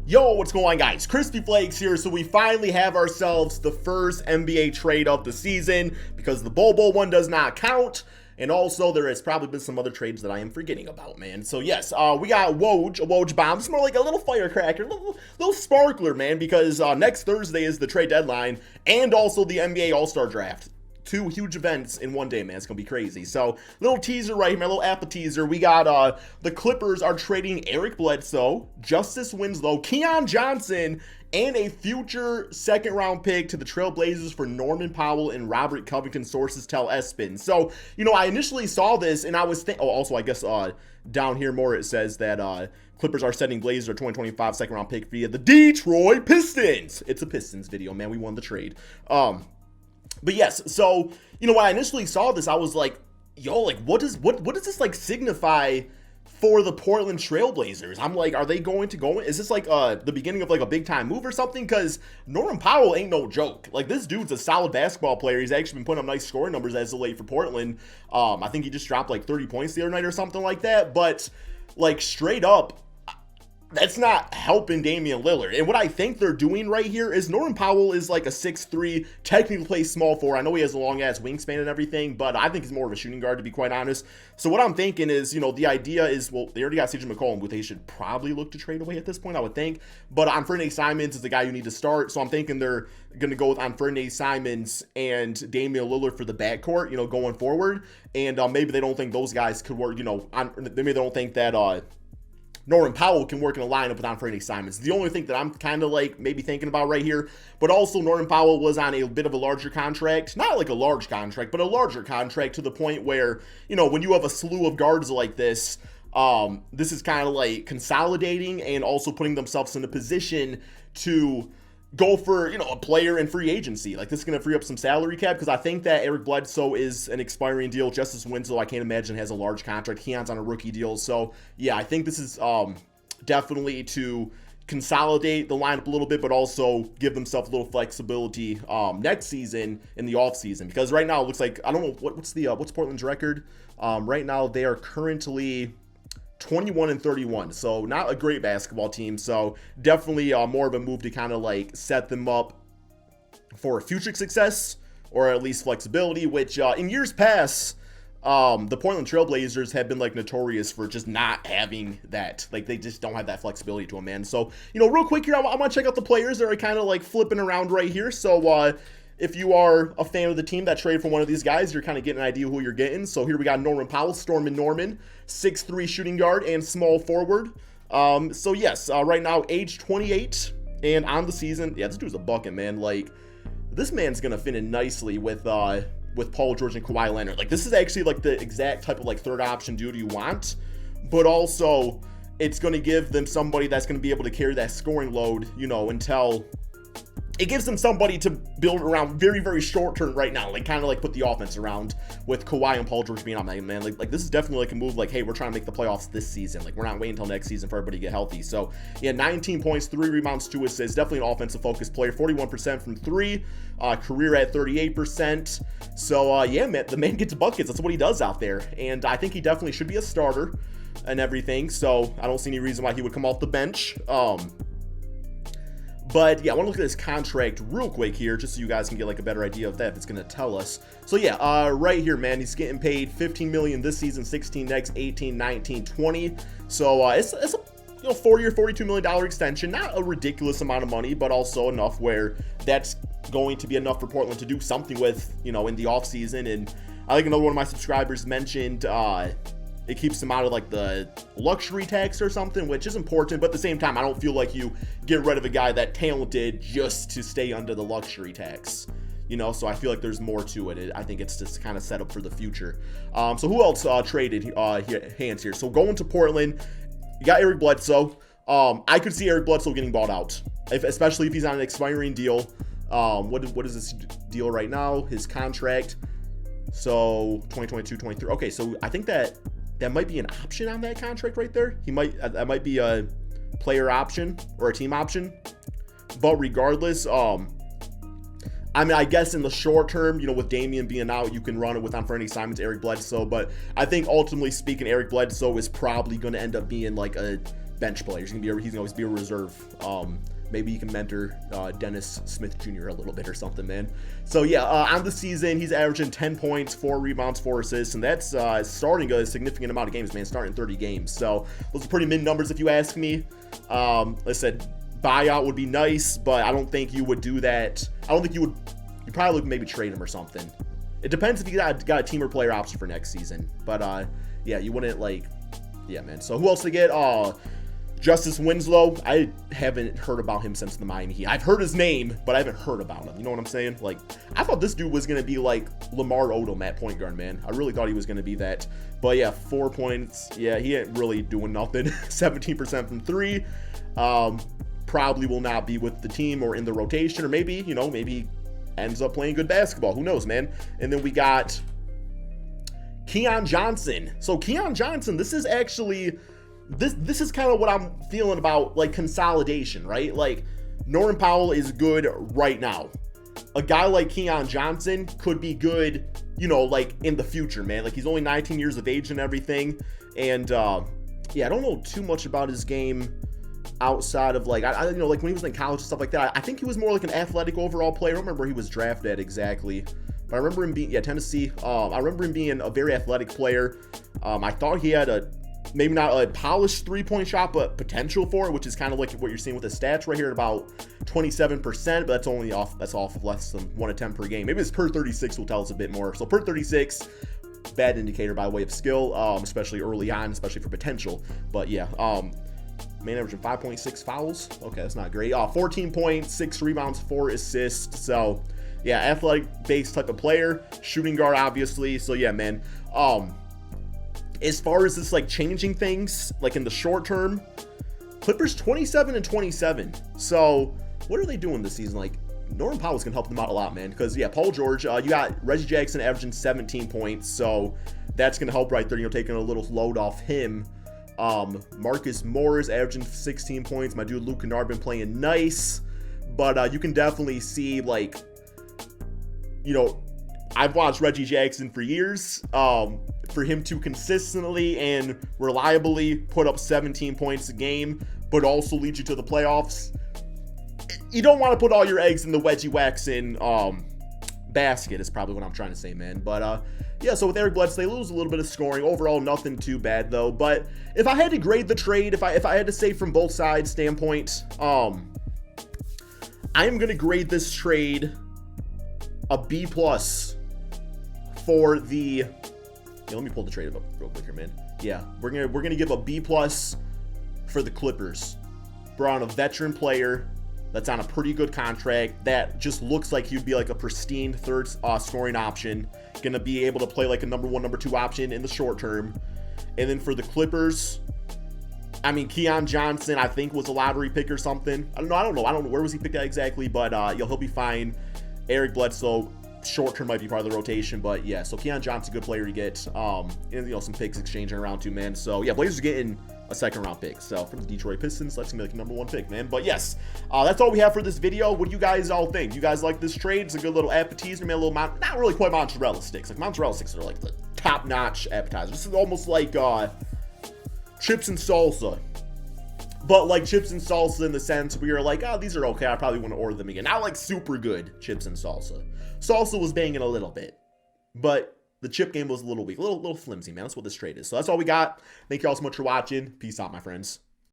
Yo, what's going on, guys? Crispy Flakes here. So we finally have ourselves the first NBA trade of the season because the Bobo one does not count. And also, there has probably been some other trades that I am forgetting about, man. So yes, we got Woj, a Woj bomb. It's more like a little firecracker, little sparkler, man, because next Thursday is the trade deadline and also the NBA All-Star Draft. Two huge events in one day, man. It's gonna be crazy. So, little teaser right here, my little appetizer. We got the Clippers are trading Eric Bledsoe, Justice Winslow, Keon Johnson, and a future second-round pick to the Trailblazers for Norman Powell and Robert Covington, sources tell ESPN. So, I initially saw this and I was thinking, also, I guess down here more it says that Clippers are sending Blazers a 2025 second-round pick via the Detroit Pistons. It's a Pistons video, man. We won the trade. But yes, so, when I initially saw this, I was like, yo, like, what does this, like, signify for the Portland Trailblazers? I'm like, are they going to go in? Is this, like, the beginning of, like, a big-time move or something? Because Norman Powell ain't no joke. Like, this dude's a solid basketball player. He's actually been putting up nice scoring numbers as of late for Portland. I think he just dropped, like, 30 points the other night or something like that. But, like, straight up, that's not helping Damian Lillard. And what I think they're doing right here is Norman Powell is like a 6'3", technically plays small forward. I know he has a long-ass wingspan and everything, but I think he's more of a shooting guard, to be quite honest. So what I'm thinking is, the idea is, well, they already got CJ McCollum, who they should probably look to trade away at this point, I would think. But Anfernee Simons is the guy you need to start. So I'm thinking they're going to go with Anfernee Simons and Damian Lillard for the backcourt, going forward. And maybe they don't think those guys could work, maybe they don't think that Norman Powell can work in a lineup with Anfernee Simons. The only thing that I'm kind of like maybe thinking about right here, but also Norman Powell was on a bit of a larger contract, not like a large contract, but a larger contract to the point where, when you have a slew of guards like this, this is kind of like consolidating and also putting themselves in a position to go for, a player in free agency. Like, this is going to free up some salary cap because I think that Eric Bledsoe is an expiring deal. Justice Winslow, I can't imagine, has a large contract. Keon's on a rookie deal. So, yeah, I think this is definitely to consolidate the lineup a little bit, but also give themselves a little flexibility next season in the offseason. Because right now it looks like, I don't know, what's Portland's record? Right now they are currently 21-31, so not a great basketball team. So definitely more of a move to kind of like set them up for future success, or at least flexibility, which in years past, the Portland Trailblazers have been like notorious for just not having that. Like, they just don't have that flexibility to them, man. So, real quick here, I want to check out the players that are kind of like flipping around right here. So if you are a fan of the team that traded for one of these guys, you're kind of getting an idea who you're getting. So here we got Norman Powell, Stormin' Norman, 6'3" shooting guard and small forward. So yes, right now age 28 and on the season. Yeah, this dude's a bucket, man. Like, this man's gonna fit in nicely with Paul George and Kawhi Leonard. Like, this is actually like the exact type of like third option dude you want, but also it's gonna give them somebody that's gonna be able to carry that scoring load, until it gives them somebody to build around very, very short term right now. Like, kind of like put the offense around with Kawhi and Paul George being on that, man. Like this is definitely like a move like, hey, we're trying to make the playoffs this season. Like, we're not waiting until next season for everybody to get healthy. So, yeah, 19 points, 3 rebounds, 2 assists. Definitely an offensive focused player. 41% from 3. Career at 38%. So, yeah, man, the man gets buckets. That's what he does out there. And I think he definitely should be a starter and everything. So, I don't see any reason why he would come off the bench. But yeah, I want to look at his contract real quick here, just so you guys can get like a better idea of that if it's going to tell us. So yeah, right here, man, he's getting paid $15 million this season, 16 next, 18, 19, 20. So it's a 4-year, $42 million extension. Not a ridiculous amount of money, but also enough where that's going to be enough for Portland to do something with, in the offseason. And I think another one of my subscribers mentioned it keeps them out of like the luxury tax or something, which is important, but at the same time, I don't feel like you get rid of a guy that talented just to stay under the luxury tax, so I feel like there's more to it. I think it's just kind of set up for the future. So who else traded hands here? So going to Portland, you got Eric Bledsoe. I could see Eric Bledsoe getting bought out, especially if he's on an expiring deal. What is this deal right now? His contract. So 2022-23. Okay, so I think that might be an option on that contract right there. That might be a player option or a team option. But regardless, I guess in the short term, with Damian being out, you can run it with Anfernee Simons, Eric Bledsoe. But I think ultimately speaking, Eric Bledsoe is probably going to end up being like a bench player. He's gonna always be a reserve. Maybe you can mentor Dennis Smith Jr. a little bit or something, man. So yeah, on the season, he's averaging 10 points, 4 rebounds, 4 assists, and that's starting a significant amount of games, man. Starting 30 games, so those are pretty mid numbers if you ask me. Like I said, buyout would be nice, but I don't think you would do that. I don't think you would. You probably would maybe trade him or something. It depends if you got a team or player option for next season, but yeah, you wouldn't like. Yeah, man. So who else to get? Justice Winslow. I haven't heard about him since the Miami Heat. I've heard his name, but I haven't heard about him. You know what I'm saying? Like, I thought this dude was going to be like Lamar Odom at point guard, man. I really thought he was going to be that. But yeah, 4 points. Yeah, he ain't really doing nothing. 17% from 3. Probably will not be with the team or in the rotation, or maybe, you know, maybe ends up playing good basketball. Who knows, man? And then we got Keon Johnson. So Keon Johnson, this is actually... This is kind of what I'm feeling about, like, consolidation, right? Like, Norman Powell is good right now. A guy like Keon Johnson could be good, you know, like, in the future, man. Like, he's only 19 years of age and everything. And, yeah, I don't know too much about his game outside of, like, I you know, like, when he was in college and stuff like that. I think he was more like an athletic overall player. I don't remember where he was drafted at exactly. But I remember him being, yeah, Tennessee. I remember him being a very athletic player. I thought he had maybe not a polished three-point shot, but potential for it, which is kind of like what you're seeing with his stats right here at about 27%, but that's only off of less than 1 attempt per game. Maybe his per 36 will tell us a bit more. So per 36, bad indicator by way of skill, especially early on, especially for potential. But yeah, man averaging 5.6 fouls. Okay, that's not great. 14 points, 6 rebounds, 4 assists. So yeah, athletic-based type of player, shooting guard, obviously. So yeah, man. As far as this, like, changing things, like, in the short term, Clippers 27 and 27. So what are they doing this season? Like, Norman Powell's gonna help them out a lot, man. Because yeah, Paul George, you got Reggie Jackson averaging 17 points, so that's gonna help right there. You know, taking a little load off him. Marcus Morris averaging 16 points. My dude Luke Kennard been playing nice, but you can definitely see, like, you know, I've watched Reggie Jackson for years. For him to consistently and reliably put up 17 points a game, but also lead you to the playoffs, you don't want to put all your eggs in the Wedgie Waxin basket, is probably what I'm trying to say, man. But yeah, so with Eric Bledsoe, they lose a little bit of scoring. Overall, nothing too bad, though. But if I had to grade the trade, if I had to say from both sides standpoint, I am going to grade this trade a B+ for the... Yeah, let me pull the trade up real quick here, man. Yeah, we're gonna give a B+ for the Clippers. Brought on a veteran player that's on a pretty good contract that just looks like he'd be like a pristine third scoring option. Gonna be able to play like a number 1, number 2 option in the short term. And then for the Clippers, I mean, Keon Johnson, I think, was a lottery pick or something. I don't know where was he picked at exactly, but he'll be fine. Eric Bledsoe, short term might be part of the rotation, but yeah, so Keon Johnson, good player to get. And you know, some picks exchanging around too, man. So yeah, Blazers getting a 2nd round pick. So from the Detroit Pistons, that's gonna be like a number 1 pick, man. But yes, that's all we have for this video. What do you guys all think? You guys like this trade? It's a good little appetizer, man. A little not really quite mozzarella sticks. Like mozzarella sticks are like the top notch appetizer. This is almost like chips and salsa. But like chips and salsa in the sense where you're like, oh, these are okay, I probably want to order them again. Not like super good chips and salsa. Salsa was banging a little bit, but the chip game was a little weak, a little flimsy, man. That's what this trade is. So that's all we got. Thank you all so much for watching. Peace out, my friends.